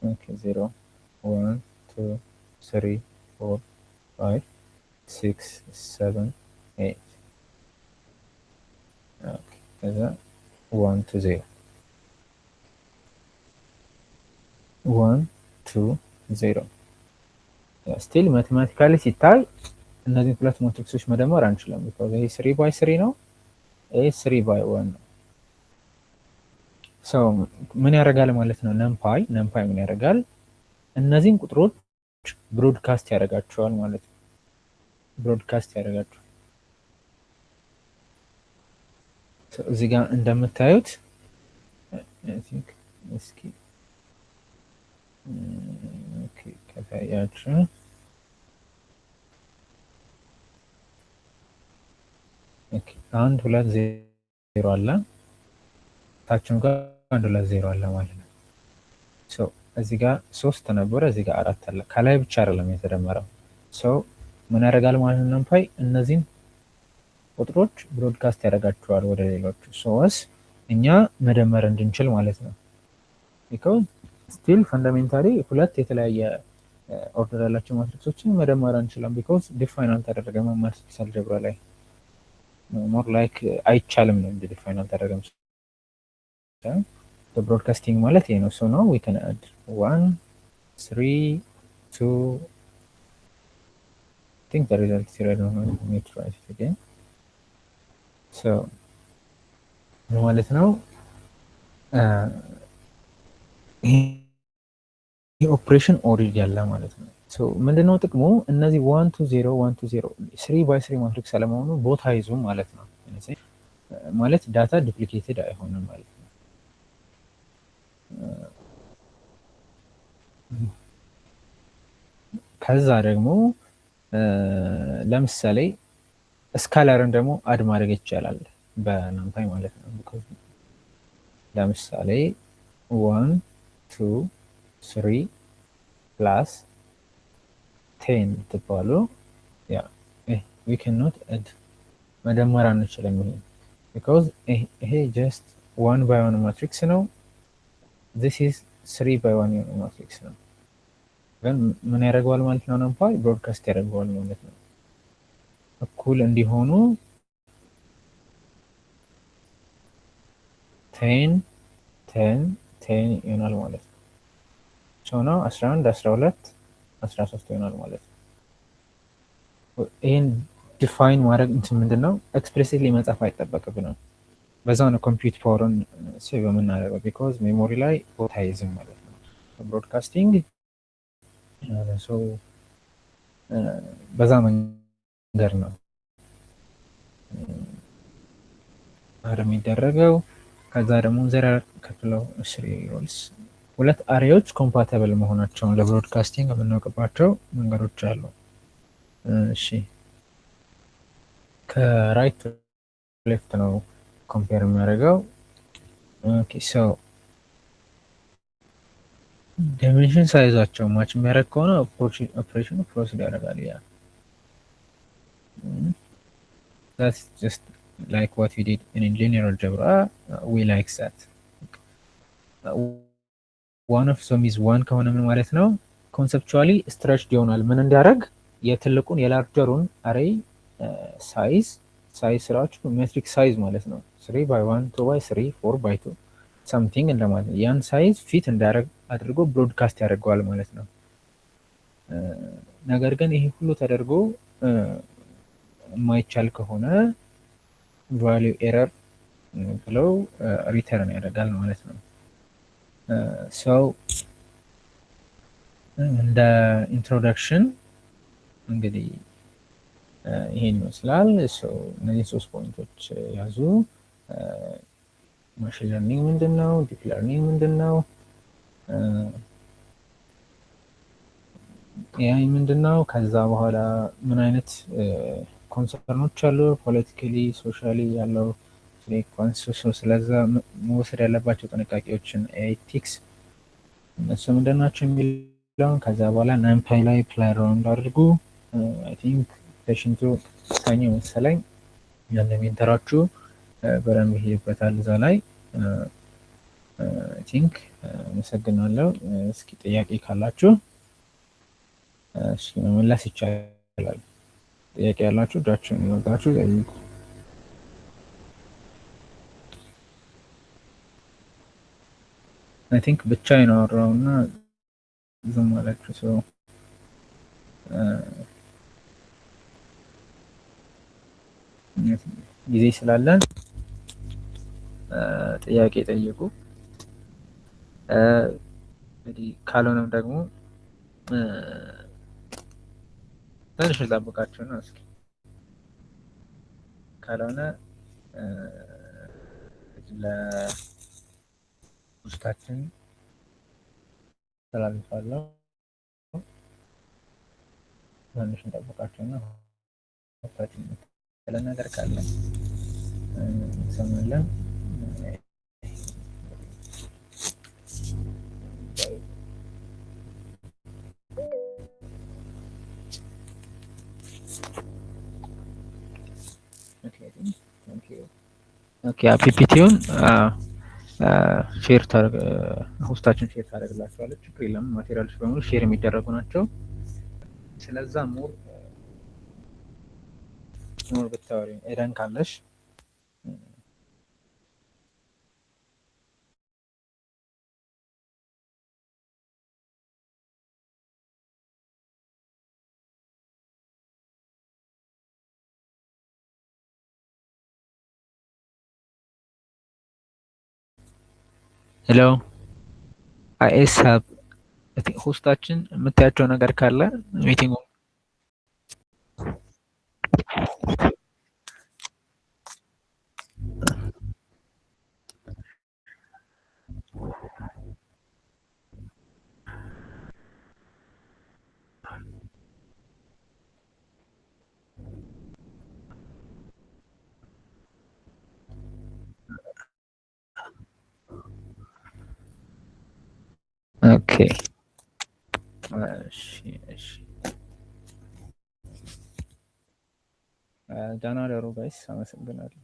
ኦኬ 0 1 2 3 4 5 6 7 8 ኦኬ ከዛ 1 to 0 1 2 0 ስቲል ማቴማቲካሊ ሲታይ እነዚህ ሁለት ማትሪክሶች መደመር አንችልም። because ይሄ 3/3 ነው፣ ይሄ 3/1 ነው። ሶ ምን ያደርጋል ማለት ነው? ነምፓይ ምን ያደርጋል? እነዚህን ቁጥሮች ብሮድካስት ያደርጋቸዋል ማለት ነው። ብሮድካስት ያደርጋቸዋል። እዚህ ጋር እንደምታዩት እስኪ ኦኬ ከታያችሁ ኦኬ 1 2 0 አለ፣ ታችም ጋር 1 2 0 አለ ማለት ነው። ሶ እዚህ ጋር 3 ነበረ፣ እዚህ ጋር 4 አለ። ከላይ ብቻ አይደለም የተደመረው። ሶ ምን ያደርጋል ማለት ነው? ነምፓይ እነዚህን ቁጥሮች ብሮድካስት ያደርጋቸዋል ወደ ሌሎቹ ሶስ እኛ መደመር እንድንችል ማለት ነው። because still fundamentally ሁለት የተለያየ ኦርደር ያላቸው ማትሪክሶችን መደመር አንችልም because ዲፋይን አልተደረገም ማትሪክስ አልጀብራ ላይ ሞር ላይክ አይቻልም ነው እንጂ ዲፋይን አልተደረገም። ብሮድካስቲንግ ማለት ይሄ ነው። ሶ ነው we can add 1 3 2 I think the result is here. I don't know. Let me try it again. So ማለት ነው ይሄ ኦፕሬሽን ኦሪጅ ያለ ማለት ነው። ሶ ምንድነው ጥቅሙ? እነዚህ 1 to 0 1 to 0 3/3 ማትሪክስ አለመሆኑ ቦታ ይዙም ማለት ነው። ማለት ዳታ ዱፕሊኬትድ አይሆንም ማለት ነው። ከዛ ደግሞ ለምሳሌ ስካላርን ደግሞ አድ ማድረግ ይቻላል። በናምፓይ ማለት ነው። ቢኮዝ ለምሳሌ 1 2 3 ፕላስ 10 ትባሉ ያ ዊ ካን ኖት አድ መደመር አንችልም። ይሄ ቢኮዝ ይሄ ጀስት 1 ባይ 1 ማትሪክስ ነው። this is 3 ባይ 1 የሆነ ማትሪክስ ነው። ግን ምን ያደርገዋል ማለት ነው? ናምፓይ ብሮድካስት ያደርገዋል ማለት ነው። እኩል እንዲሆኑ 10 10 10 ይሆናል ማለት ነው። ሶ ነው 11 12 13 ይሆናል ማለት ነው። ይሄን ዲፋይን ማድረግ እንትን ምንድነው ኤክስፕሊሲትሊ መጻፍ አይጠበቅብንም። በዛ ነው ኮምፒውት ፓወርን ሴቭ የምናደርገው ቢኮዝ ሜሞሪ ላይ ቦታ አይዝም ማለት ነው። ብሮድካስቲንግ በዛ መንገድ ነው የሚደረገው። ከዛ ደግሞ ዘር ከፍለው ስሪ ሮልስ ሁለት አሬዎች ኮምፓቲብል መሆናቸውን ለብሮድካስቲንግ የምናውቅባቸው መንገዶች አሉ። እሺ ከራይት ሌፍት ነው ኮምፔር የሚያደርገው። ኦኬ ሶ ዳይሜንሽን ሳይዛቸው ማች የሚያደርግ ከሆነ ኦፕሬሽኑ ፕሮሲድ ያደርጋል። ያ that's just like what we did in linear algebra. We like that one of them is one ከሆነ ምን ማለት ነው? ኮንሰፕቹዋሊ ስትሬችድ ይሆናል። ምን እንዲያደርግ የትልቁን የላርጀሩን አሬይ ሳይዝ ስራችሁ ሜትሪክ ሳይዝ ማለት ነው። 3 by 1 2 by 3 4 by 2 something እንደማለት ነው። ያን ሳይዝ ፊት እንዲያደርግ አድርጎ ብሮድካስት ያደርገዋል ማለት ነው። ነገር ግን ይሄ ሁሉ ተደርጎ የማይቻል ከሆነ ቫልዩ ኤረር ብለው ሪተርን ያደርጋል ማለት ነው። ሰው እንደ ኢንትሮዳክሽን እንግዲህ ይሄን ይመስላል። እነዚህ 3 ፖይንቶች ያዙ። ማሽን ለርኒንግ ምንድን ነው? ዲፕ ለርኒንግ ምንድን ነው? ኤአይ ምንድን ነው? ከዛ በኋላ ምን አይነት ኮንሰርኖች አሉ? ፖለቲካሊ ሶሻሊ ያለው ስለዛ መወሰድ ያለባቸው ጥንቃቄዎችን ኤቲክስ እነሱ ምንድን ናቸው የሚለውን ከዛ በኋላ ናምፓይ ላይ ፕላይ ራውንድ አድርጉ። አይ ቲንክ ፔሽንቱ ሰኞ መሰለኝ ያን ሜንተራችሁ በደንብ ይሄድበታል እዛ ላይ። አይ ቲንክ አመሰግናለሁ። እስኪ ጥያቄ ካላችሁ እስኪ መመለስ ይቻላል። ጥያቄ ያላችሁ እጃችሁን ይወጣችሁ ጠይቁ። አይ ቲንክ ብቻዬን አወራሁና ዝም አላችሁ። ሰው ጊዜ ስላለን ጥያቄ ጠይቁ። እንግዲህ ካልሆነም ደግሞ ትንሽ ልጠብቃችሁና እስኪ ካልሆነ ለውስጣችን ተላልፋለሁ። ትንሽ እንጠብቃችሁና ወጣችን ያለ ነገር ካለ እንሰማለን። ኦኬ ፒፒቲውን ሼር ሆስታችን ሼር ታደርግላችኋለች። ችግር የለም። ማቴሪያሎች በሙሉ ሼር የሚደረጉ ናቸው። ስለዛ ሞር ብታወሪ ኤደን ካለሽ ሄሎ አይኤስ ሀብ ሆስታችን የምታያቸው ነገር ካለ ሚቲንጉ ኦኬ እሺ እሺ ደህና ደሩ ጋይስ፣ አመሰግናለሁ።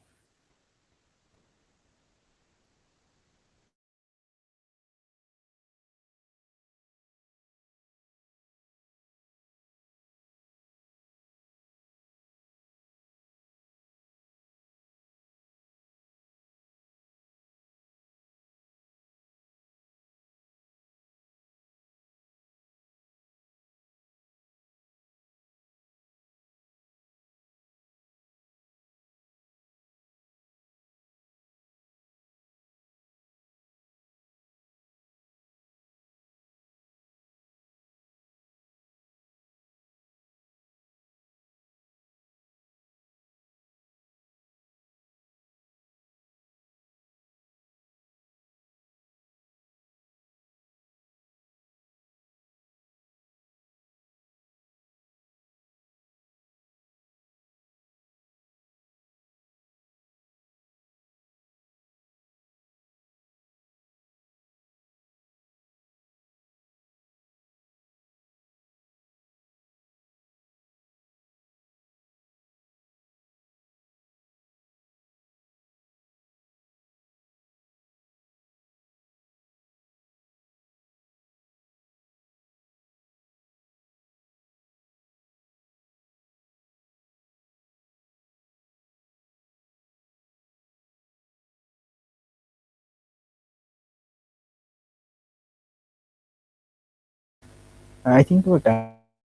አይ ቲንክ በቃ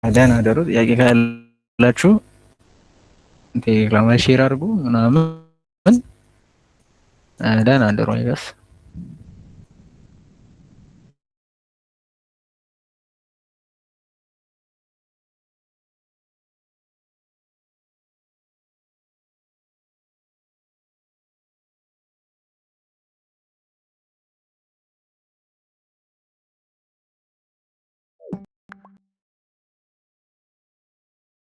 ደህና ደሩ። ጥያቄ ካላችሁ ቴሌግራም ላይ ሼር አድርጉ ምናምን። ደህና ደሩ አይገስ